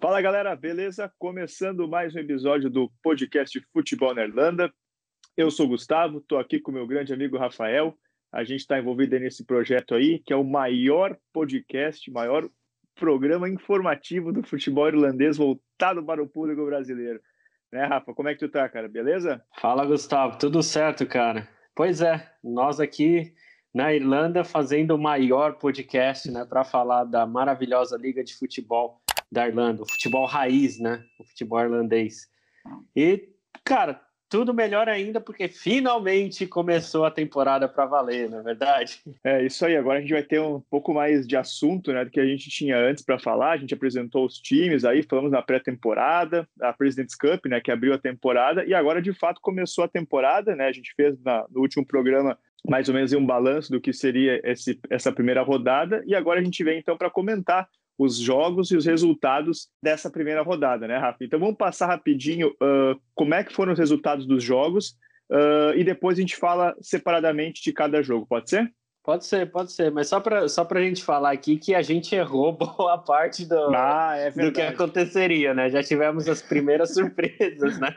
Fala galera, beleza? Começando mais um episódio do podcast Futebol na Irlanda. Eu sou o Gustavo, estou aqui com o meu grande amigo Rafael. A gente está envolvido nesse projeto aí, que é o maior podcast, maior programa informativo do futebol irlandês voltado para o público brasileiro. Né, Rafa? Como é que tu tá, cara? Beleza? Fala, Gustavo. Tudo certo, cara? Pois é, nós aqui na Irlanda fazendo o maior podcast, né, para falar da maravilhosa Liga de Futebol da Irlanda, o futebol raiz, né, o futebol irlandês. E, cara, tudo melhor ainda porque finalmente começou a temporada para valer, não é verdade? É isso aí, agora a gente vai ter um pouco mais de assunto, né, do que a gente tinha antes para falar. A gente apresentou os times aí, falamos na pré-temporada, a President's Cup, né, que abriu a temporada, e agora de fato começou a temporada, né, a gente fez no último programa mais ou menos um balanço do que seria essa primeira rodada, e agora a gente vem então para comentar os jogos e os resultados dessa primeira rodada, né, Rafa? Então vamos passar rapidinho como é que foram os resultados dos jogos e depois a gente fala separadamente de cada jogo, pode ser? Pode ser, mas só pra gente falar aqui que a gente errou boa parte do que aconteceria, né? Já tivemos as primeiras surpresas, né?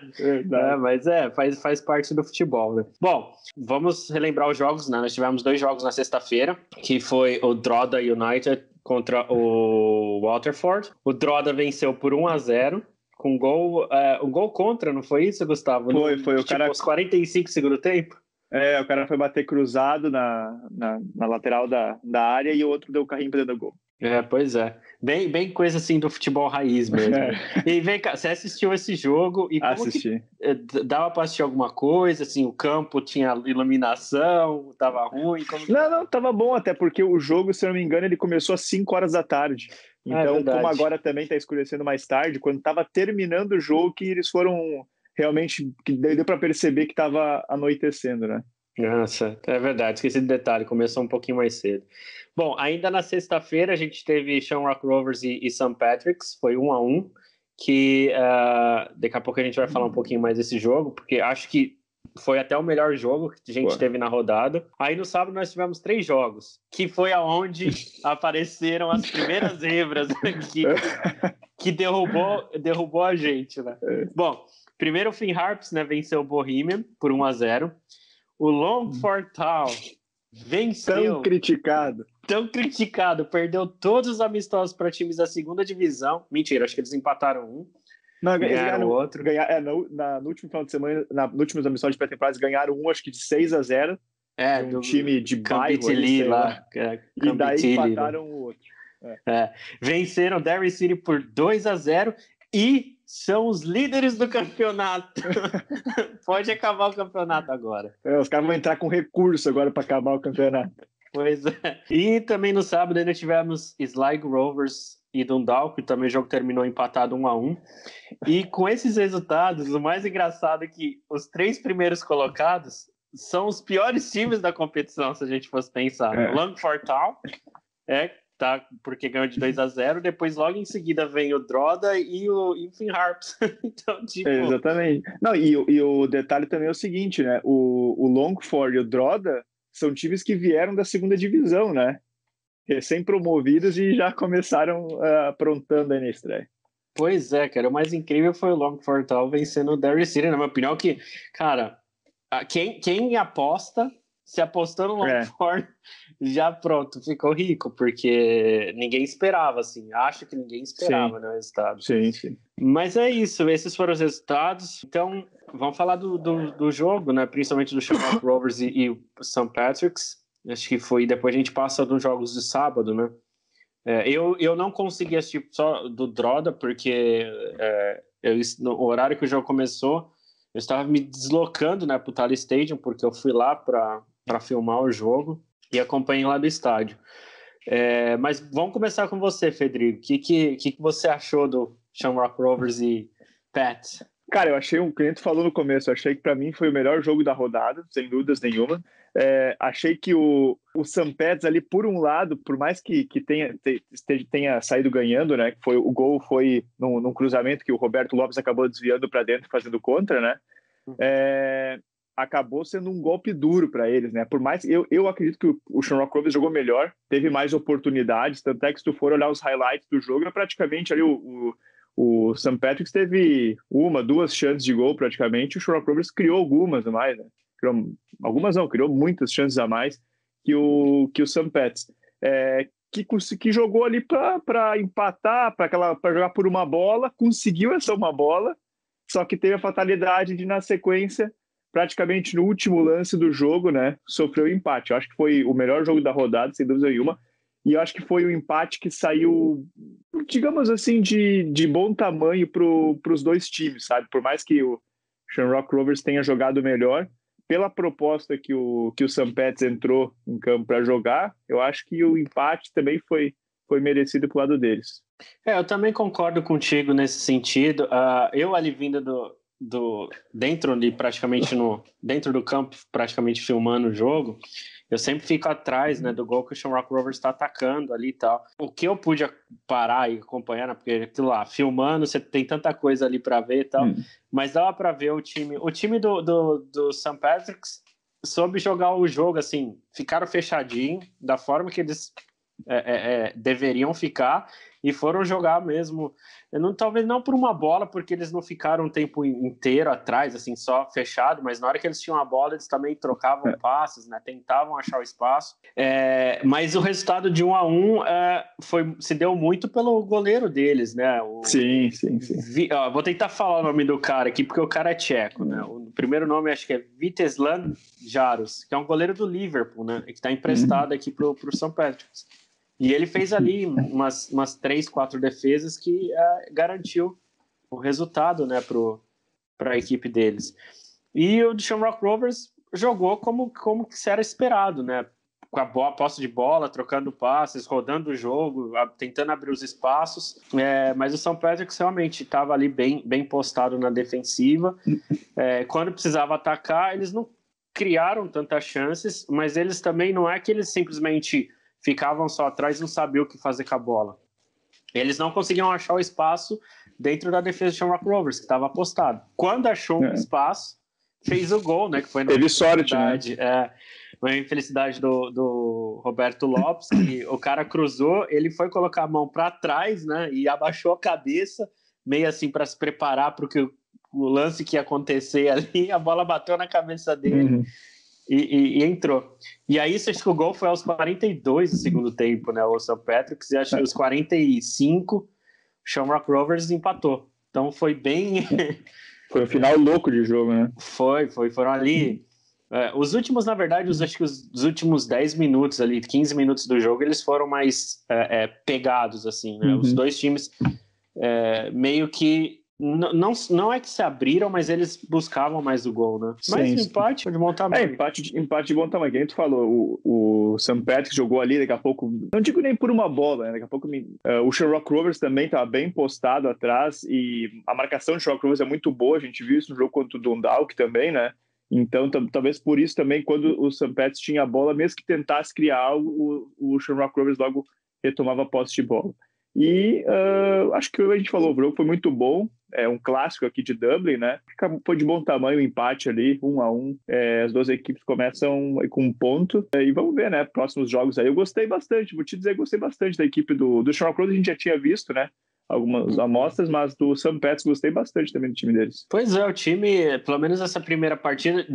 Mas faz parte do futebol, né? Bom, vamos relembrar os jogos, né? Nós tivemos 2 jogos na sexta-feira, que foi o Drogheda United contra o Waterford. O Drogheda venceu por 1-0. Com um gol contra, não foi isso, Gustavo? Foi o cara... aos 45 segundo tempo? O cara foi bater cruzado na lateral da área e o outro deu o carrinho para dentro do gol. Pois é. Bem coisa assim do futebol raiz mesmo. E vem cá, você assistiu esse jogo e como Assisti. Dava para assistir alguma coisa? Assim, o campo tinha iluminação, tava ruim? Não, tava bom, até porque o jogo, se eu não me engano, ele começou às 5 horas da tarde. Então, como agora também tá escurecendo mais tarde, quando tava terminando o jogo, que eles foram realmente, que deu para perceber que tava anoitecendo, né? Nossa, é verdade, esqueci do detalhe, começou um pouquinho mais cedo. Bom, ainda na sexta-feira a gente teve Shamrock Rovers e St. Patrick's, foi 1-1, que daqui a pouco a gente vai falar um pouquinho mais desse jogo, porque acho que foi até o melhor jogo que a gente teve na rodada. Aí no sábado nós tivemos 3 jogos, que foi aonde apareceram as primeiras zebras que derrubou a gente, né? Bom, primeiro o Finn Harps, né, venceu o Bohemian por 1-0. O Longford Town venceu. Tão criticado. Perdeu todos os amistosos para times da segunda divisão. Mentira, acho que eles empataram um. Não, ganharam o outro. No último final de semana, no último amistoso de pré-temporada, ganharam um, acho que de 6-0. De um time de bairro ali, lá. E daí empataram o outro. Venceram Derry City por 2-0 e são os líderes do campeonato. Pode acabar o campeonato agora. Os caras vão entrar com recurso agora para acabar o campeonato. Pois é. E também no sábado ainda tivemos Sligo Rovers e Dundalk, que também o jogo terminou empatado 1-1. E com esses resultados, o mais engraçado é que os 3 primeiros colocados são os piores times da competição, se a gente fosse pensar. O Longford Town tá, porque ganhou de 2-0, depois logo em seguida vem o Drogheda e o Finn Harps. Então, Exatamente. Não, e o detalhe também é o seguinte, né? O Longford e o Drogheda são times que vieram da segunda divisão, né? Recém-promovidos e já começaram aprontando aí na estreia. Pois é, cara. O mais incrível foi o Longford Town vencendo o Derry City, na minha opinião, que, cara, quem aposta, se apostou no Longford, já pronto, ficou rico, porque ninguém esperava, assim. Acho que ninguém esperava no resultado. Sim. Mas é isso, esses foram os resultados. Então, vamos falar do jogo, né? Principalmente do Shamrock Rovers e o St. Patrick's. Acho que foi. Depois a gente passa dos jogos de sábado, né? Eu não consegui assistir só do Drogheda, porque no horário que o jogo começou, eu estava me deslocando, né, pro Tally Stadium, porque eu fui lá para filmar o jogo e acompanhei lá do estádio. Mas vamos começar com você, Federico. O que você achou do Shamrock Rovers e Pat? Cara, eu achei, o cliente falou no começo, eu achei que para mim foi o melhor jogo da rodada, sem dúvidas nenhuma. Achei que o St. Pat's ali, por um lado, por mais que tenha saído ganhando, né? O gol foi num cruzamento que o Roberto Lopes acabou desviando para dentro, fazendo contra, né? Acabou sendo um golpe duro para eles, né? Por mais eu acredito que o Shamrock Rovers jogou melhor, teve mais oportunidades, tanto é que se tu for olhar os highlights do jogo, é praticamente ali o O St. Patrick's teve 2 chances de gol praticamente, o Shamrock Rovers criou algumas a mais, né? Criou muitas chances a mais que o St. Pat's. Que jogou ali para empatar, para jogar por uma bola, conseguiu essa uma bola, só que teve a fatalidade de, na sequência, praticamente no último lance do jogo, né, sofreu empate. Eu acho que foi o melhor jogo da rodada, sem dúvida nenhuma, e eu acho que foi o empate que saiu, digamos assim, de bom tamanho para os dois times, sabe? Por mais que o Shamrock Rovers tenha jogado melhor, pela proposta que o St. Pat's entrou em campo para jogar, eu acho que o empate também foi merecido pro lado deles. Eu também concordo contigo nesse sentido. Eu ali vindo dentro do campo, praticamente filmando o jogo, eu sempre fico atrás, né, do gol que o Shamrock Rovers está atacando ali e tal. O que eu pude parar e acompanhar, né, porque aquilo lá, filmando, você tem tanta coisa ali para ver e tal, mas dava para ver o time do St. Patrick's soube jogar o jogo, assim, ficaram fechadinho, da forma que eles deveriam ficar, e foram jogar mesmo, talvez não por uma bola, porque eles não ficaram o tempo inteiro atrás, assim, só fechado, mas na hora que eles tinham a bola, eles também trocavam passes, né, tentavam achar o espaço, mas o resultado de 1-1 se deu muito pelo goleiro deles, né? Sim. Vou tentar falar o nome do cara aqui, porque o cara é tcheco, né? O primeiro nome acho que é Vitezslav Jaros, que é um goleiro do Liverpool, né, que está emprestado aqui pro St. Patrick's. E ele fez ali umas 3, 4 defesas que garantiu o resultado, né, para a equipe deles. E o Shamrock Rovers jogou como que se era esperado, né? Com a posse de bola, trocando passes, rodando o jogo, tentando abrir os espaços. Mas o St. Patrick's realmente estava ali bem postado na defensiva. Quando precisava atacar, eles não criaram tantas chances, mas eles também não é que eles simplesmente ficavam só atrás e não sabiam o que fazer com a bola. Eles não conseguiam achar o espaço dentro da defesa do Shamrock Rovers, que estava apostado. Quando achou um espaço, fez o gol, né? Que foi Teve sorte, né? Uma infelicidade do Roberto Lopes, que o cara cruzou, ele foi colocar a mão para trás, né? E abaixou a cabeça, meio assim para se preparar para o lance que ia acontecer ali. A bola bateu na cabeça dele. E entrou. E aí, acho que o gol foi aos 42 do segundo tempo, né? O St. Patrick's, e acho que aos 45, o Shamrock Rovers empatou. Então foi bem. Foi um final louco de jogo, né? Foram ali. Os últimos, na verdade, acho que os últimos 10 minutos ali, 15 minutos do jogo, eles foram mais pegados, assim, né? Os dois times meio que. Não é que se abriram, mas eles buscavam mais o gol, né? Sim, mas empate de bom tamanho. Empate de bom tamanho. Quem tu falou, o St. Patrick's jogou ali, daqui a pouco, não digo nem por uma bola, né? Daqui a pouco o Shamrock Rovers também estava bem postado atrás, e a marcação do Shamrock Rovers é muito boa, a gente viu isso no jogo contra o Dundalk também, né? Então, talvez por isso também, quando o St. Patrick's tinha a bola, mesmo que tentasse criar algo, o Shamrock Rovers logo retomava a posse de bola. E acho que a gente falou, o jogo foi muito bom, é um clássico aqui de Dublin, né? Foi de bom tamanho o empate ali, 1-1. As duas equipes começam com um ponto, e vamos ver, né? Próximos jogos aí. Eu gostei bastante, vou te dizer, gostei bastante da equipe do Shamrock Rovers. A gente já tinha visto, né? Algumas amostras, mas do St. Pat's gostei bastante também do time deles. Pois é, o time, pelo menos essa primeira partida,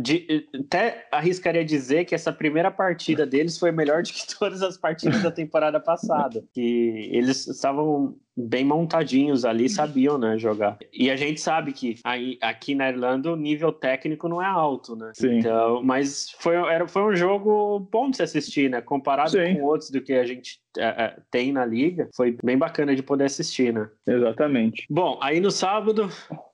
até arriscaria dizer que essa primeira partida deles foi melhor do que todas as partidas da temporada passada, que eles estavam bem montadinhos ali, sabiam, né, jogar. E a gente sabe que aqui na Irlanda o nível técnico não é alto, né? Sim. Então, mas foi um jogo bom de se assistir, né? Comparado com outros do que a gente tem na liga, foi bem bacana de poder assistir, né? Exatamente. Bom, aí no sábado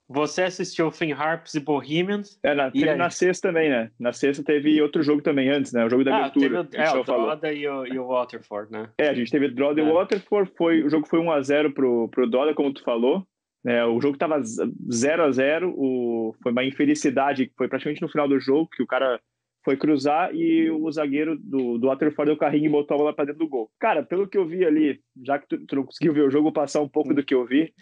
você assistiu Finn Harps e Bohemians. Teve na sexta também, né? Na sexta teve outro jogo também antes, né? O jogo da abertura. Teve o Drogheda e o Waterford, né? A gente teve Drogheda e Waterford. O jogo foi 1-0 pro Drogheda, como tu falou. O jogo estava 0-0. Foi uma infelicidade, foi praticamente no final do jogo, que o cara foi cruzar e o zagueiro do Waterford deu o carrinho e botou a bola para dentro do gol. Cara, pelo que eu vi ali, já que tu não conseguiu ver o jogo, vou passar um pouco do que eu vi.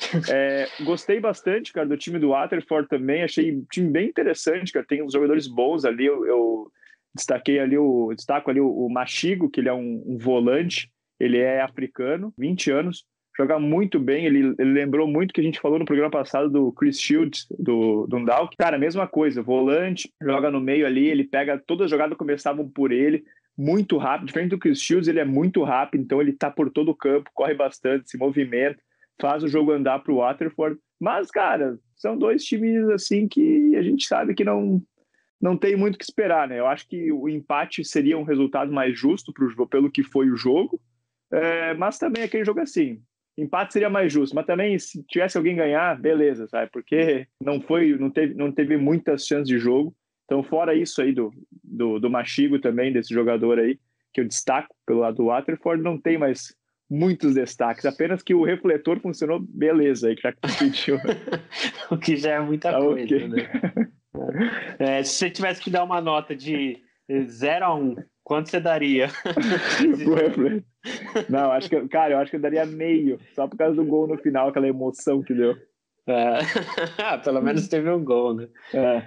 Gostei bastante, cara, do time do Waterford também. Achei um time bem interessante, cara. Tem uns jogadores bons ali. Eu destaco ali o Machigo, que ele é um volante. Ele é africano, 20 anos. joga muito bem, ele lembrou muito que a gente falou no programa passado do Chris Shields, do Dundalk. Cara, mesma coisa, volante, joga no meio ali, ele pega, todas as jogadas começavam por ele, muito rápido, diferente do Chris Shields, ele é muito rápido, então ele tá por todo o campo, corre bastante, se movimenta, faz o jogo andar pro Waterford. Mas, cara, são dois times assim que a gente sabe que não tem muito o que esperar, né? Eu acho que o empate seria um resultado mais justo pelo que foi o jogo, mas também aquele jogo assim, empate seria mais justo, mas também se tivesse alguém ganhar, beleza, sabe? Porque não teve muitas chances de jogo. Então, fora isso aí do Machigo também, desse jogador aí, que eu destaco pelo lado do Waterford, não tem mais muitos destaques, apenas que o refletor funcionou beleza aí, que já pediu. O que já é muita coisa, okay, né? Se você tivesse que dar uma nota de 0 a 1, quanto você daria? Não, eu acho que eu daria meio, só por causa do gol no final, aquela emoção que deu. Pelo menos teve um gol, né?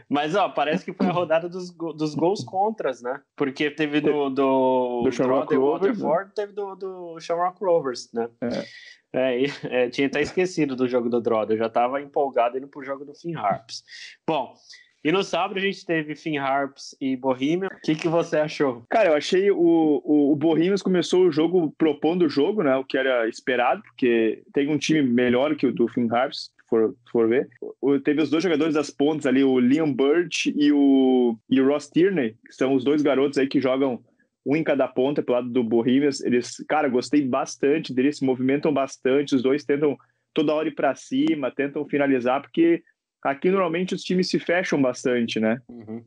Mas, parece que foi a rodada dos gols contras, né? Porque teve do Shamrock Rovers, Waterford, teve do Shamrock Rovers, né? Tinha até esquecido do jogo do Drogheda, eu já estava empolgado indo pro jogo do Finn Harps. Bom, e no sábado a gente teve Finn Harps e Bohemians. O que você achou? Cara, eu achei o Bohemians começou o jogo propondo o jogo, né? O que era esperado, porque tem um time melhor que o do Finn Harps, se for ver. Teve os dois jogadores das pontas ali, o Liam Birch e o Ross Tierney, que são os dois garotos aí que jogam um em cada ponta pelo lado do Bohemians. Eles, cara, gostei bastante deles, se movimentam bastante, os dois tentam toda hora ir pra cima, tentam finalizar, porque aqui normalmente os times se fecham bastante, né?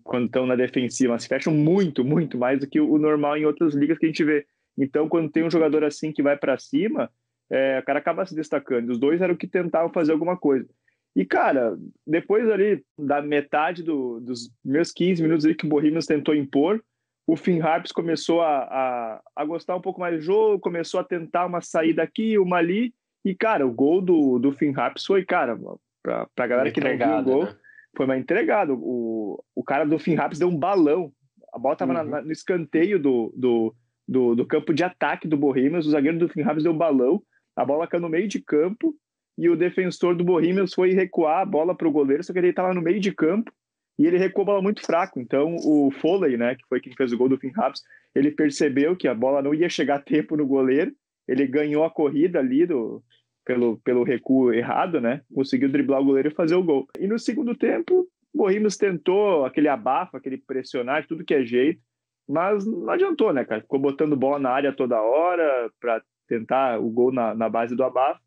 Quando estão na defensiva, se fecham muito, muito mais do que o normal em outras ligas que a gente vê. Então, quando tem um jogador assim que vai para cima, o cara acaba se destacando. Os dois eram que tentavam fazer alguma coisa. E, cara, depois ali da metade dos meus 15 minutos ali que o Bohemians tentou impor, o Finn Harps começou a gostar um pouco mais do jogo, começou a tentar uma saída aqui, uma ali, e, cara, o gol do Finn Harps foi, cara, pra galera que não viu o gol, né? Foi uma entregada. O cara do Finn Harps deu um balão, a bola tava no escanteio do campo de ataque do Bohemians, o zagueiro do Finn Harps deu um balão, a bola caiu no meio de campo, e o defensor do Bohemians foi recuar a bola pro goleiro, só que ele estava no meio de campo, e ele recuou a bola muito fraco. Então o Foley, né, que foi quem fez o gol do Finn Harps, ele percebeu que a bola não ia chegar a tempo no goleiro, ele ganhou a corrida ali pelo recuo errado, né, conseguiu driblar o goleiro e fazer o gol. E no segundo tempo, o Bohemians tentou aquele abafo, aquele pressionar, tudo que é jeito, mas não adiantou, né, cara, ficou botando bola na área toda hora para tentar o gol na base do abafo,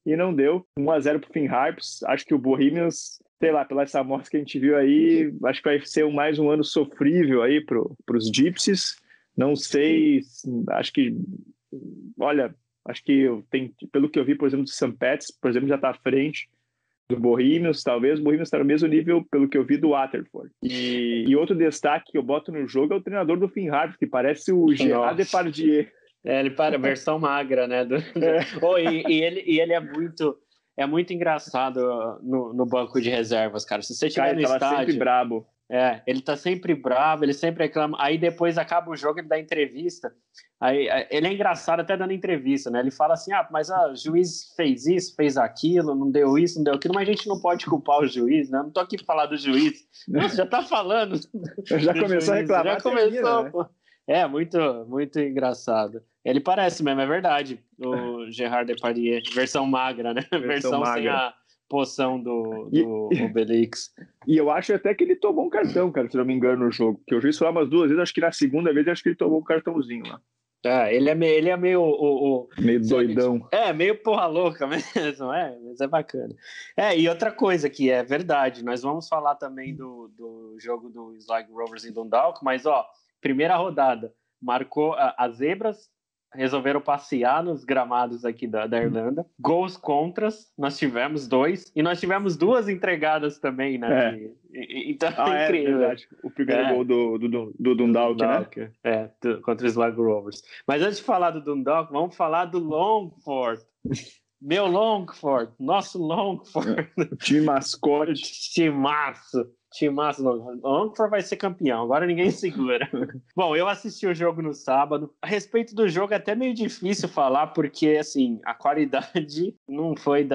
e não deu. 1-0 pro Finn Harps. Acho que o Bohemians, sei lá, pela essa amostra que a gente viu aí, acho que vai ser mais um ano sofrível aí pros Gypsies. Não sei, acho que, olha, acho que pelo que eu vi, por exemplo, do St. Pat's, por exemplo, já está à frente do Bohemians. Talvez o Bohemians está no mesmo nível, pelo que eu vi, do Waterford. E outro destaque que eu boto no jogo é o treinador do Finn Harps, que parece o Gerard Depardieu. Ele para a versão magra, né? E ele é muito engraçado no banco de reservas, cara. Se você estiver no estádio... sempre brabo. Ele tá sempre bravo, ele sempre reclama. Aí depois acaba o jogo, ele dá entrevista. Aí ele é engraçado até dando entrevista, né? Ele fala assim, mas o juiz fez isso, fez aquilo, não deu isso, não deu aquilo, mas a gente não pode culpar o juiz, né? Não tô aqui pra falar do juiz. Nossa, já tá falando. Já começou a reclamar. Já começou, né? Pô. Muito, muito engraçado. Ele parece mesmo, é verdade. O Gerard Depardieu, versão magra, né? Versão magra. Sem a poção do Obelix. E eu acho até que ele tomou um cartão, cara, se não me engano, no jogo. Porque o juiz falou umas 2 vezes, acho que na segunda vez, acho que ele tomou um cartãozinho lá. Ele é meio... meio doidão. Meio porra louca mesmo, mas é bacana. E outra coisa que é verdade, nós vamos falar também do jogo do Sligo Rovers e Dundalk, mas, primeira rodada, marcou as zebras, resolveram passear nos gramados aqui da Irlanda. Gols contras, nós tivemos 2, e nós tivemos 2 entregadas também, né? Então é incrível. É verdade. O primeiro gol do Dundalk, né? Contra o Sligo Rovers. Mas antes de falar do Dundalk, vamos falar do Longford. Meu Longford, nosso Longford. O time mascote. Timaço. Longford vai ser campeão, agora ninguém segura. Bom, eu assisti o jogo no sábado. A respeito do jogo é até meio difícil falar, porque assim, a qualidade não foi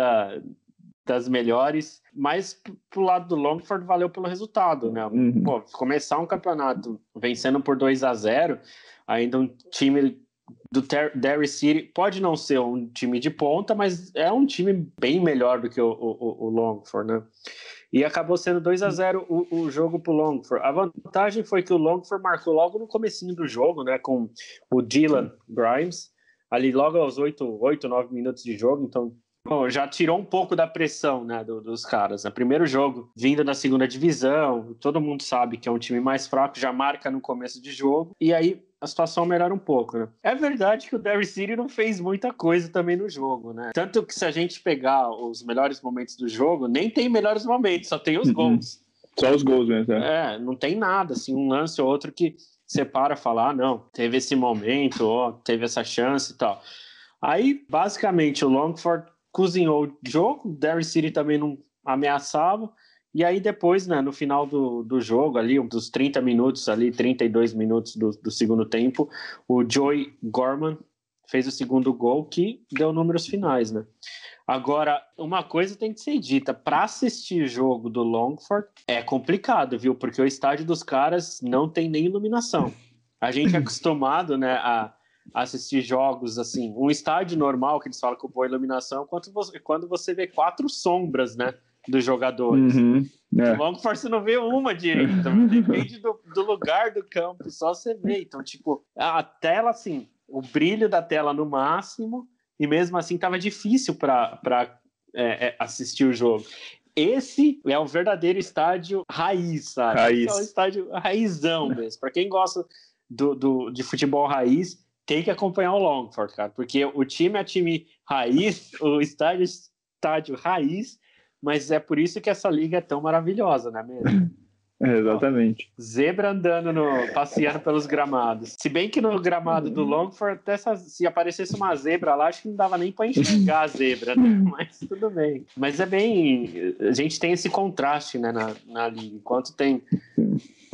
das melhores, mas pro lado do Longford valeu pelo resultado, né? Pô, começar um campeonato vencendo por 2-0, ainda um time do Derry City pode não ser um time de ponta, mas é um time bem melhor do que o Longford, né? E acabou sendo 2-0 o jogo pro Longford. A vantagem foi que o Longford marcou logo no comecinho do jogo, né? Com o Dylan Grimes, ali logo aos 8, 9 minutos de jogo, então bom, já tirou um pouco da pressão, né, dos caras. Primeiro jogo, vindo da segunda divisão, todo mundo sabe que é um time mais fraco, já marca no começo de jogo, e aí a situação melhora um pouco, né? É verdade que o Derry City não fez muita coisa também no jogo, né? Tanto que se a gente pegar os melhores momentos do jogo, nem tem melhores momentos, só tem os gols. Só os gols mesmo, né? Não tem nada, assim, um lance ou outro que você para falar, não, teve esse momento, ó, teve essa chance e tal. Aí, basicamente, o Longford cozinhou o jogo, o Derry City também não ameaçava, e aí depois, né, no final do jogo, ali, dos 30 minutos, ali, 32 minutos do segundo tempo, o Joey Gorman fez o segundo gol, que deu números finais, né? Agora, uma coisa tem que ser dita, para assistir jogo do Longford é complicado, viu? Porque o estádio dos caras não tem nem iluminação. A gente é acostumado, né, a assistir jogos assim, um estádio normal que eles falam com boa iluminação, quando você vê 4 sombras, né, dos jogadores. No Longford você não vê uma direita, depende do lugar do campo, só você vê. Então, tipo, a tela, assim, o brilho da tela no máximo, e mesmo assim tava difícil para assistir o jogo. Esse é o verdadeiro estádio raiz, sabe? Esse é o estádio raizão mesmo. Para quem gosta de futebol raiz, tem que acompanhar o Longford, cara, porque o time é time raiz, o estádio é estádio raiz, mas é por isso que essa liga é tão maravilhosa, né mesmo? Exatamente. Zebra andando, passeando pelos gramados. Se bem que no gramado do Longford, até se aparecesse uma zebra lá, acho que não dava nem para enxergar a zebra, né? Mas tudo bem. Mas é bem... A gente tem esse contraste, né, na liga. Enquanto tem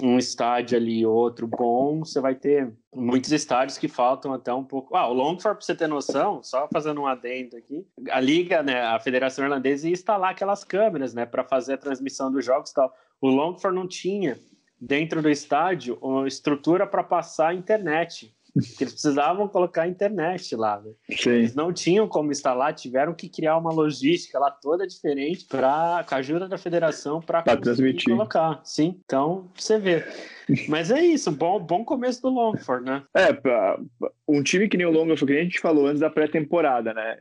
um estádio ali e outro bom, você vai ter muitos estádios que faltam até um pouco. O Longford, pra você ter noção, só fazendo um adendo aqui, a liga, né, a Federação Irlandesa ia instalar aquelas câmeras, né, para fazer a transmissão dos jogos e tal. O Longford não tinha dentro do estádio uma estrutura para passar a internet. Porque eles precisavam colocar a internet lá, né? Eles não tinham como instalar, tiveram que criar uma logística lá toda diferente com a ajuda da federação para transmitir. Colocar. Sim, então você vê. Mas é isso, bom começo do Longford, né? Um time que nem o Longford, que a gente falou antes da pré-temporada, né?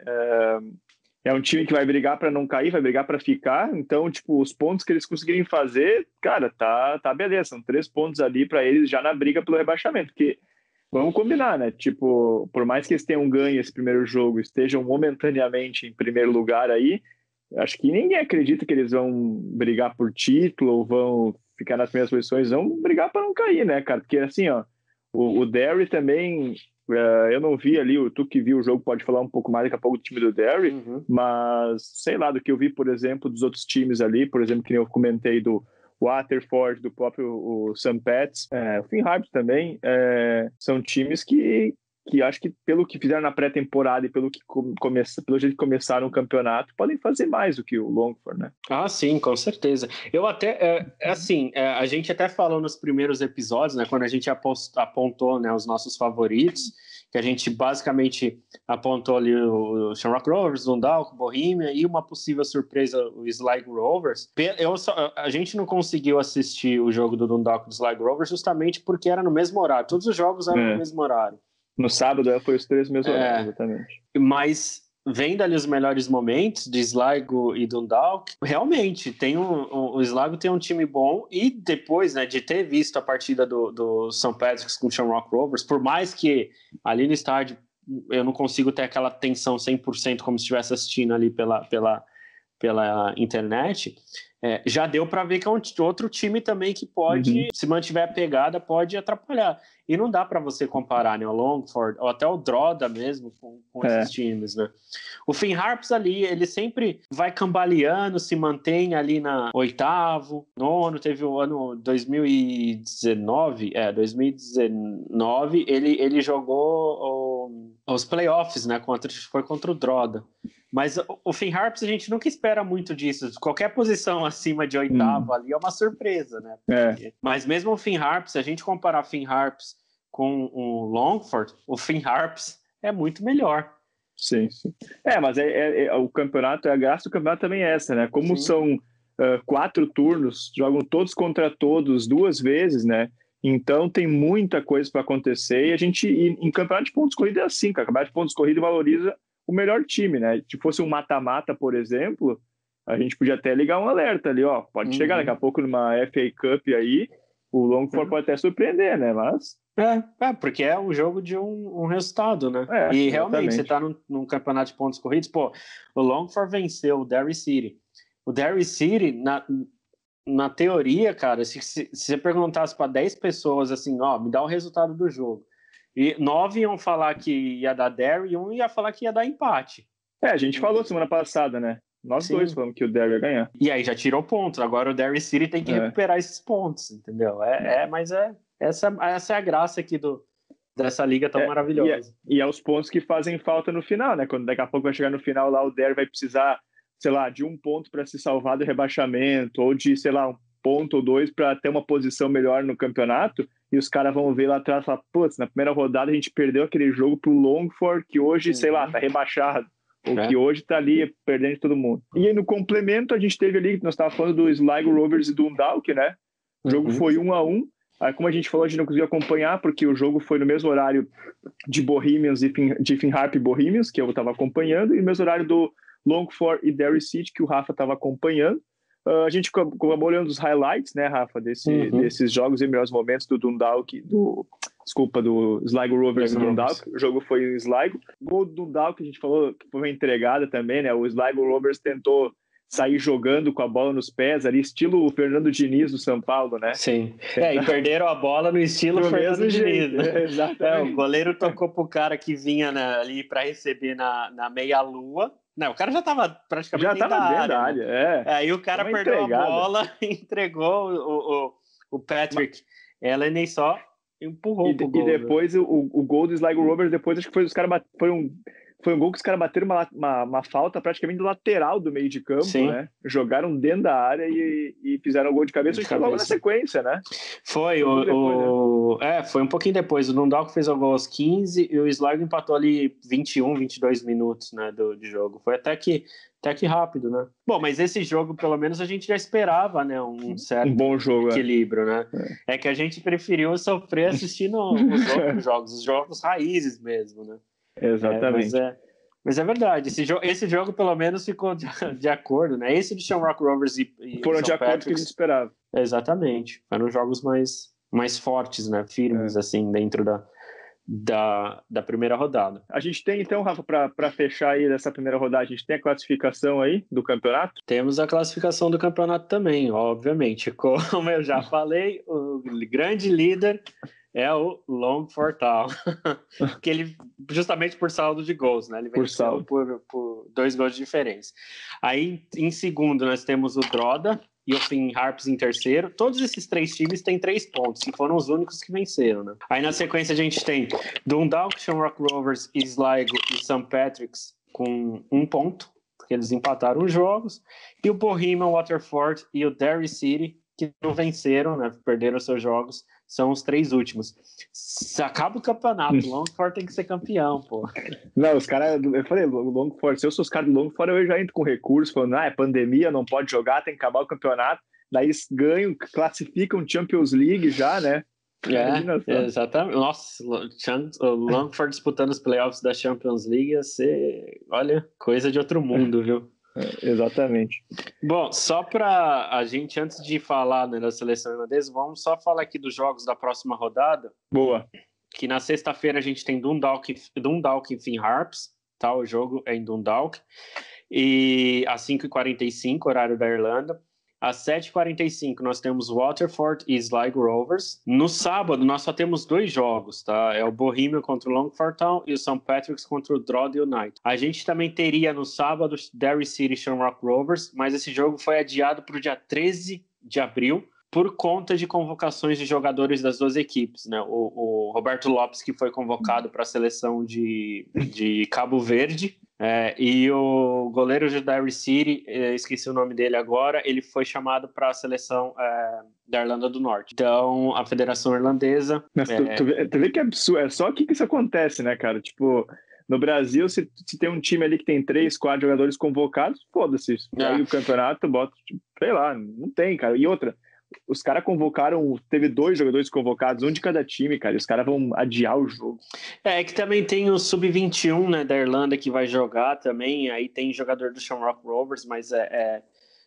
É um time que vai brigar para não cair, vai brigar para ficar. Então, tipo, os pontos que eles conseguirem fazer, cara, tá beleza. São 3 pontos ali para eles já na briga pelo rebaixamento. Porque vamos combinar, né? Tipo, por mais que eles tenham ganho esse primeiro jogo, estejam momentaneamente em primeiro lugar aí, acho que ninguém acredita que eles vão brigar por título ou vão ficar nas primeiras posições, vão brigar para não cair, né, cara? Porque assim, ó, o Derry também, eu não vi ali, tu que viu o jogo pode falar um pouco mais daqui a pouco do time do Derry, mas sei lá, do que eu vi, por exemplo, dos outros times ali, por exemplo, que eu comentei do Waterford, do próprio o St. Pat's, o Finn Harps também, são times que acho que pelo que fizeram na pré-temporada e pelo jeito que começaram o campeonato, podem fazer mais do que o Longford, né? Sim, com certeza. Eu até, a gente até falou nos primeiros episódios, né, quando a gente apontou, né, os nossos favoritos, que a gente basicamente apontou ali o Shamrock Rovers, o Dundalk, o Bohemia e uma possível surpresa, o Sligo Rovers. A gente não conseguiu assistir o jogo do Dundalk e do Sligo Rovers justamente porque era no mesmo horário. Todos os jogos eram no mesmo horário. No sábado foi os 3 mesmos horários, exatamente. Mas vendo ali os melhores momentos de Sligo e Dundalk, realmente o Sligo tem um time bom, e depois, né, de ter visto a partida do St. Patrick's com o Shamrock Rovers, por mais que ali no estádio eu não consigo ter aquela tensão 100% como se estivesse assistindo ali pela internet, já deu para ver que é outro time também que pode, se mantiver a pegada, pode atrapalhar. E não dá para você comparar, né, o Longford ou até o Droda mesmo com esses times, né? O Finn Harps ali, ele sempre vai cambaleando, se mantém ali na oitavo, nono, teve o ano 2019, ele jogou os playoffs, né, foi contra o Droda. Mas o Finn Harps a gente nunca espera muito disso. Qualquer posição acima de oitavo ali é uma surpresa, né? Mas mesmo o Finn Harps, se a gente comparar Finn Harps com o Longford, o Finn Harps é muito melhor. Sim. Mas o campeonato, a graça do campeonato também é essa, né? Como são 4 turnos, jogam todos contra todos 2 vezes, né? Então tem muita coisa para acontecer e a gente, em campeonato de pontos corridos é assim, cara. Campeonato de pontos corridos valoriza o melhor time, né? Se fosse um mata-mata, por exemplo, a gente podia até ligar um alerta ali, ó. Pode chegar daqui a pouco numa FA Cup aí, o Longford pode até surpreender, né? Mas... porque é um jogo de um resultado, né? exatamente. E realmente, você tá num campeonato de pontos corridos, pô, o Longford venceu o Derry City. O Derry City, na teoria, cara, se você perguntasse para 10 pessoas assim, ó, me dá o resultado do jogo, e 9 iam falar que ia dar Derry e 1 ia falar que ia dar empate. A gente falou semana passada, né? Nós dois falamos que o Derry ia ganhar. E aí já tirou pontos, agora o Derry City tem que recuperar esses pontos, entendeu? Mas essa é a graça aqui dessa liga tão maravilhosa. E é os pontos que fazem falta no final, né? Quando daqui a pouco vai chegar no final lá, o Derry vai precisar, sei lá, de 1 ponto para se salvar do rebaixamento, ou de, sei lá, 1 ponto ou 2 para ter uma posição melhor no campeonato, e os caras vão ver lá atrás e falar, putz, na primeira rodada a gente perdeu aquele jogo pro Longford, que hoje, sei lá, tá rebaixado, ou que hoje tá ali perdendo de todo mundo. E aí no complemento a gente teve ali, nós estávamos falando do Sligo Rovers e do Dundalk, né? O jogo foi 1-1. Aí, como a gente falou, a gente não conseguiu acompanhar, porque o jogo foi no mesmo horário de Bohemians e de Finn Harp e Bohemians, que eu estava acompanhando, e no mesmo horário do Longford e Derry City, que o Rafa estava acompanhando. A gente acabou olhando os highlights, né, Rafa, desses jogos e melhores momentos do Dundalk, do Sligo Rovers e Dundalk. O jogo foi em Sligo. O gol do Dundalk, a gente falou que foi uma entregada também, né? O Sligo Rovers tentou sair jogando com a bola nos pés, ali, estilo o Fernando Diniz do São Paulo, né? Sim. E perderam a bola no estilo Fernando Diniz, né? Exatamente. O goleiro tocou pro cara que vinha ali para receber na meia-lua. Não, o cara já tava praticamente dentro da área. Aí o cara perdeu a bola, entregou o Patrick Elneny só empurrou pro gol. E depois o gol do Sligo Rovers, depois acho que foi os caras foi um gol que os caras bateram uma falta praticamente do lateral do meio de campo, né? Jogaram dentro da área e fizeram o gol de cabeça, logo na sequência, né? Foi, foi um pouquinho depois. O Dundalk fez o gol aos 15 e o Sligo empatou ali 21, 22 minutos, né, de jogo. Foi até que rápido, né? Bom, mas esse jogo, pelo menos, a gente já esperava, né? Um certo bom jogo, equilíbrio, né? É que a gente preferiu sofrer assistindo os outros jogos, os jogos raízes mesmo, né? Exatamente. Mas é verdade, esse jogo pelo menos ficou de acordo, né? Esse de Shamrock Rovers e foram de acordo com o que a gente esperava. Exatamente. Eram jogos mais fortes, né? Firmes, assim, dentro da primeira rodada. A gente tem, então, Rafa, para fechar aí dessa primeira rodada, a gente tem a classificação aí do campeonato? Temos a classificação do campeonato também, obviamente. Como eu já falei, o grande líder é o Longford Town, que ele, justamente por saldo de gols, né? Ele venceu por 2 gols de diferença. Aí, em segundo, nós temos o Droda e o Finn Harps em terceiro. Todos esses 3 times têm 3 pontos, e foram os únicos que venceram, né? Aí, na sequência, a gente tem Dundalk, Shamrock Rovers, Sligo e St. Patrick's com 1 ponto, porque eles empataram os jogos, e o Bohemian, Waterford e o Derry City, que não venceram, né? Perderam seus jogos, são os 3 últimos. Se acaba o campeonato, o Longford tem que ser campeão, pô. Não, os caras, eu falei, o Longford, se eu sou os caras do Longford, eu já entro com recurso, falando, é pandemia, não pode jogar, tem que acabar o campeonato. Daí eles ganham, classificam Champions League já, né? Exatamente. Nossa, o Longford disputando os playoffs da Champions League ia ser, olha, coisa de outro mundo, viu? Exatamente. Bom, só para a gente, antes de falar, né, da seleção irlandesa, vamos só falar aqui dos jogos da próxima rodada. Boa. Que na sexta-feira a gente tem Dundalk e Finn Harps, tá? O jogo é em Dundalk. E às 5h45, horário da Irlanda. Às 7h45 nós temos Waterford e Sligo Rovers. No sábado nós só temos 2 jogos, tá? É o Bohemian contra o Longford Town e o St. Patrick's contra o Drogheda United. A gente também teria no sábado Derry City e Shamrock Rovers, mas esse jogo foi adiado para o dia 13 de abril por conta de convocações de jogadores das 2 equipes, né? O Roberto Lopes, que foi convocado para a seleção de Cabo Verde, e o goleiro de Derry City, esqueci o nome dele agora, ele foi chamado para a seleção da Irlanda do Norte. Então, a Federação Irlandesa... Mas tu vê que é absurdo, é só aqui que isso acontece, né, cara? Tipo, no Brasil, se tem um time ali que tem 3, 4 jogadores convocados, foda-se. Aí o campeonato bota, tipo, sei lá, não tem, cara. E outra, os caras convocaram, teve 2 jogadores convocados, um de cada time, cara, e os caras vão adiar o jogo. É que também tem o Sub-21, né, da Irlanda que vai jogar também, aí tem jogador do Shamrock Rovers, mas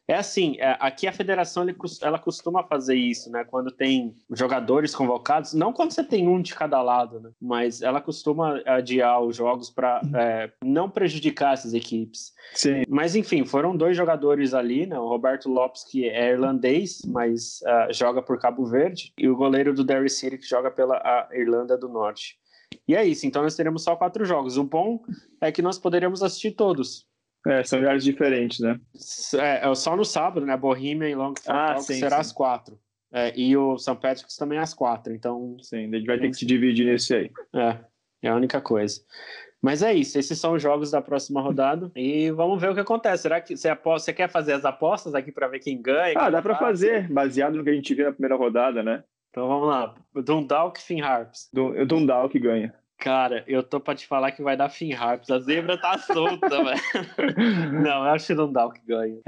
assim, aqui a federação ela costuma fazer isso, né, quando tem jogadores convocados, não quando você tem um de cada lado, né, mas ela costuma adiar os jogos para não prejudicar essas equipes. Sim. Mas enfim, foram 2 jogadores ali, né, o Roberto Lopes, que é irlandês, mas joga por Cabo Verde, e o goleiro do Derry City, que joga pela Irlanda do Norte. E é isso, então nós teremos só 4 jogos. O bom é que nós poderemos assistir todos. São horários diferentes, né? Só no sábado, né? Bohemian e Longford será às 4. E o St. Patrick's também às 4. Então... Sim, a gente vai ter que se dividir nesse aí. É a única coisa. Mas é isso, esses são os jogos da próxima rodada. E vamos ver o que acontece. Será que você quer fazer as apostas aqui para ver quem ganha? Dá para fazer, baseado no que a gente viu na primeira rodada, né? Então vamos lá. Dundalk e Finn Harps. Dundalk ganha. Cara, eu tô pra te falar que vai dar Finn Harps. A zebra tá solta, velho. Não, eu acho que Dundalk ganha.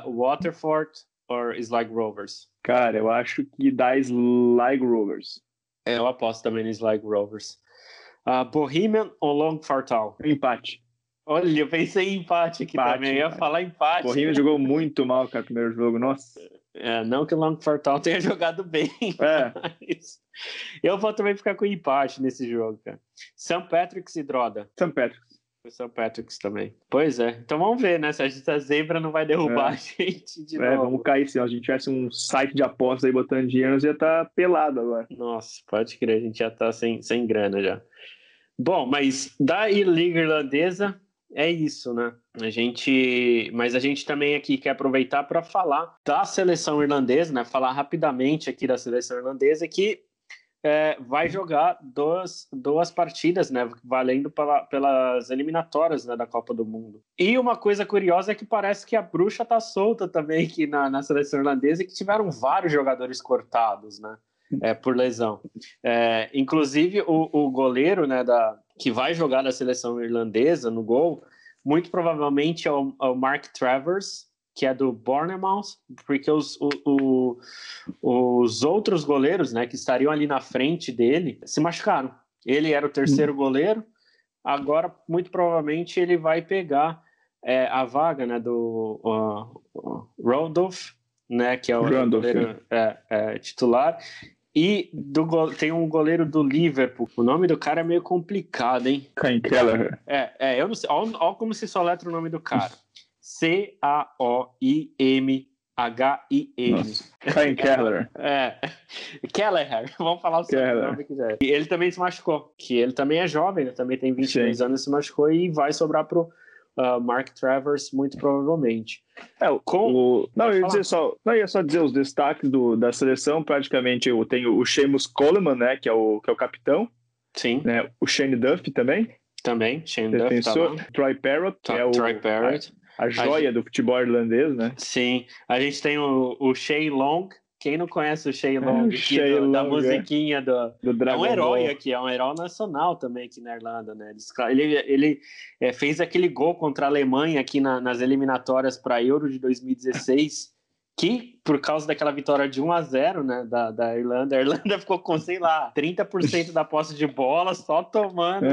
Waterford ou Sligo Rovers? Cara, eu acho que dá Sligo Rovers. Eu aposto também no Sligo Rovers. Bohemian ou Longford Town? Empate. Olha, eu pensei em empate aqui também. Eu ia falar empate. Bohemian jogou muito mal, cara, no primeiro jogo. Nossa. Não que o Longford Town tenha jogado bem. Mas eu vou também ficar com empate nesse jogo, cara. St. Patrick's e Drogheda. St. Patrick's. St. Patrick's também. Pois é. Então vamos ver, né? Se a zebra não vai derrubar a gente de novo. Vamos cair. Se a gente tivesse um site de apostas aí botando dinheiro, nós ia estar pelado agora. Nossa, pode crer. A gente já tá sem grana já. Bom, mas da Liga Irlandesa é isso, né? Mas a gente também aqui quer aproveitar para falar da seleção irlandesa, né? Falar rapidamente aqui da seleção irlandesa que vai jogar duas partidas, né? Valendo pelas eliminatórias, né, da Copa do Mundo. E uma coisa curiosa é que parece que a bruxa tá solta também aqui na seleção irlandesa e que tiveram vários jogadores cortados, né? Por lesão. Inclusive o goleiro, né, que vai jogar na seleção irlandesa no gol, muito provavelmente é o Mark Travers, que é do Bournemouth, porque os outros goleiros, né, que estariam ali na frente dele se machucaram. Ele era o terceiro goleiro, agora muito provavelmente ele vai pegar a vaga, né, do Randolph, né, que é o goleiro titular. E tem um goleiro do Liverpool. O nome do cara é meio complicado, hein? Cain Kelleher. Eu não sei. Olha como se soletra o nome do cara. Caoimhin. Cain Kelleher. Kelleher. Vamos falar o seu nome que quiser. E ele também se machucou. Que ele também é jovem, ele também tem 22 anos, se machucou e vai sobrar pro Mark Travers, muito provavelmente. Eu ia só dizer os destaques da seleção. Praticamente eu tenho o Seamus Coleman, né, que é o capitão. Sim. Né, o Shane Duffy também. Shane Duffy tá lá. Troy Parrott, que é a joia do futebol irlandês, né? Sim. A gente tem o Shea Long. Quem não conhece o Shea Long da musiquinha do Dragon Ball? É um herói aqui, é um herói nacional também aqui na Irlanda, né? Ele fez aquele gol contra a Alemanha aqui nas eliminatórias para Euro de 2016, que por causa daquela vitória de 1-0, né, da Irlanda, a Irlanda ficou com, sei lá, 30% da posse de bola, só tomando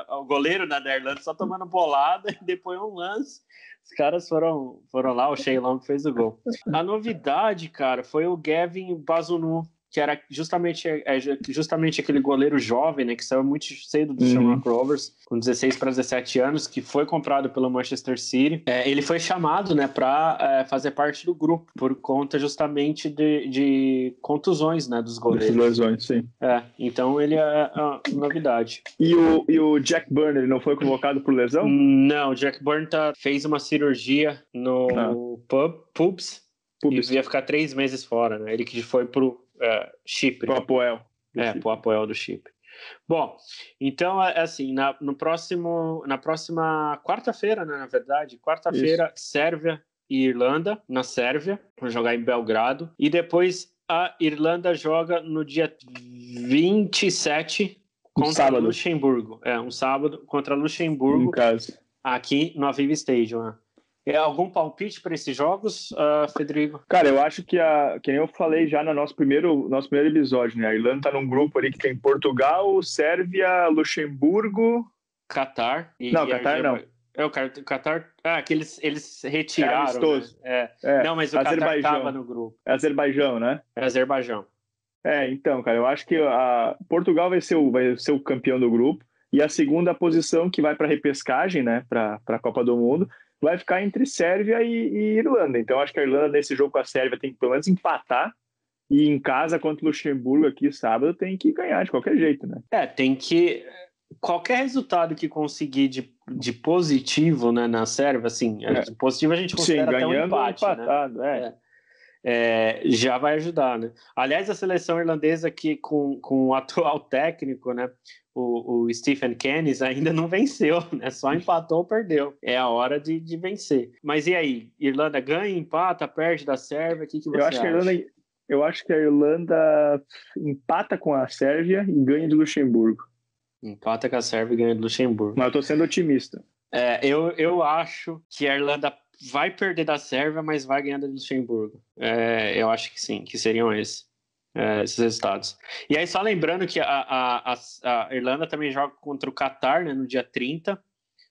o goleiro da Irlanda só tomando bolada, e depois um lance. Os caras foram lá, o Shea Long fez o gol. A novidade, cara, foi o Gavin Bazunu, que era justamente aquele goleiro jovem, né, que saiu muito cedo do Shamrock Rovers, com 16 para 17 anos, que foi comprado pelo Manchester City. Ele foi chamado, né, para fazer parte do grupo, por conta justamente de contusões, né, dos goleiros. Lesões, sim. Então ele é a novidade. E o Jack Byrne, ele não foi convocado por lesão? Não, o Jack Byrne fez uma cirurgia no pubis. E ia ficar 3 meses fora, né? Ele que foi pro Chipre. Pro Apoel. Pro Apoel do Chipre. Bom, então, assim, na próxima quarta-feira, né, na verdade, quarta-feira, Sérvia e Irlanda, na Sérvia, vão jogar em Belgrado, e depois a Irlanda joga no dia 27 contra Luxemburgo. Um sábado contra Luxemburgo. Em casa. Aqui no Aviva Stadium, né? Algum palpite para esses jogos, Federico? Cara, eu acho que nem eu falei já no nosso primeiro episódio, né? A Irlanda tá num grupo ali que tem Portugal, Sérvia, Luxemburgo... Catar. Catar não. O Catar... que eles retiraram. Né? Não, mas o Catar estava no grupo. É Azerbaijão, né? É Azerbaijão. Então, cara, eu acho que Portugal vai ser o campeão do grupo, e a segunda posição que vai para repescagem, né? Para a Copa do Mundo, vai ficar entre Sérvia e Irlanda. Então, acho que a Irlanda, nesse jogo com a Sérvia, tem que pelo menos empatar. E em casa contra o Luxemburgo, aqui sábado, tem que ganhar de qualquer jeito, né? Tem que... Qualquer resultado que conseguir de positivo, né, na Sérvia, assim, de positivo a gente considera até um empate, empatado, né? Já vai ajudar, né? Aliás, a seleção irlandesa aqui com o atual técnico, né, o Stephen Kennis, ainda não venceu, né? Só empatou ou perdeu. É a hora de vencer. Mas e aí? Irlanda ganha, empata, perde da Sérvia? O que você acha? Eu acho que a Irlanda empata com a Sérvia e ganha do Luxemburgo. Empata com a Sérvia e ganha do Luxemburgo. Mas eu tô sendo otimista. Eu acho que a Irlanda vai perder da Sérvia, mas vai ganhar do Luxemburgo. Eu acho que sim, que seriam esses resultados. E aí, só lembrando que a Irlanda também joga contra o Catar, né, no dia 30,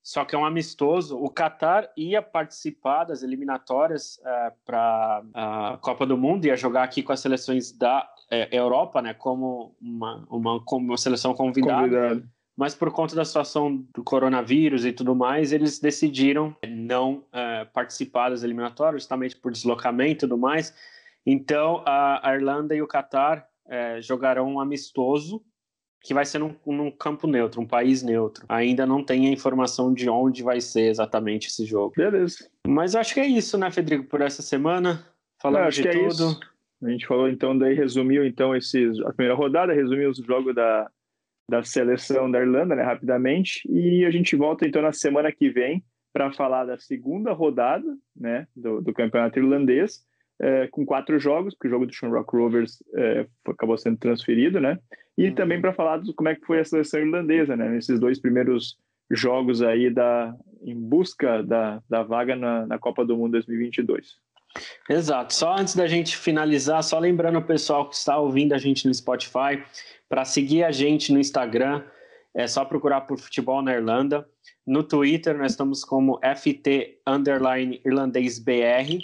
só que é um amistoso. O Catar ia participar das eliminatórias para a Copa do Mundo, ia jogar aqui com as seleções da Europa, né, como uma seleção convidada. Mas por conta da situação do coronavírus e tudo mais, eles decidiram não participar das eliminatórias, justamente por deslocamento e tudo mais. Então, a Irlanda e o Catar jogarão um amistoso, que vai ser num campo neutro, um país neutro. Ainda não tem a informação de onde vai ser exatamente esse jogo. Beleza. Mas eu acho que é isso, né, Federico, por essa semana. Falamos de tudo. Isso. A gente falou, então, resumiu a primeira rodada, resumiu os jogos da seleção da Irlanda, né, rapidamente, e a gente volta então na semana que vem para falar da segunda rodada, né, do campeonato irlandês, com 4 jogos, porque o jogo do Shamrock Rovers acabou sendo transferido, né, e também para falar como é que foi a seleção irlandesa, né, nesses 2 primeiros jogos aí em busca da vaga na Copa do Mundo 2022. Exato. Só antes da gente finalizar, só lembrando o pessoal que está ouvindo a gente no Spotify, para seguir a gente no Instagram, é só procurar por Futebol na Irlanda. No Twitter, nós estamos como FT_irlandêsBR.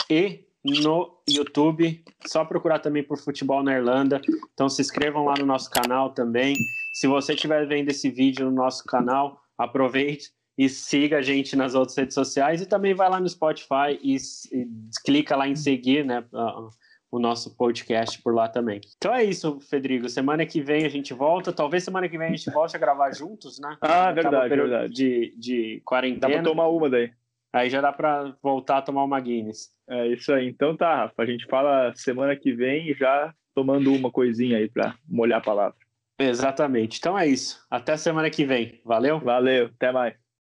E no YouTube, só procurar também por Futebol na Irlanda. Então se inscrevam lá no nosso canal também. Se você estiver vendo esse vídeo no nosso canal, aproveite e siga a gente nas outras redes sociais. E também vai lá no Spotify e clica lá em seguir, né, o nosso podcast por lá também. Então é isso, Federico. Semana que vem a gente volta. Talvez semana que vem a gente volte a gravar juntos, né? Verdade. De quarentena. Dá pra tomar uma daí. Aí já dá pra voltar a tomar uma Guinness. É isso aí. Então tá, Rafa. A gente fala semana que vem já tomando uma coisinha aí pra molhar a palavra. Exatamente. Então é isso. Até semana que vem. Valeu? Valeu. Até mais.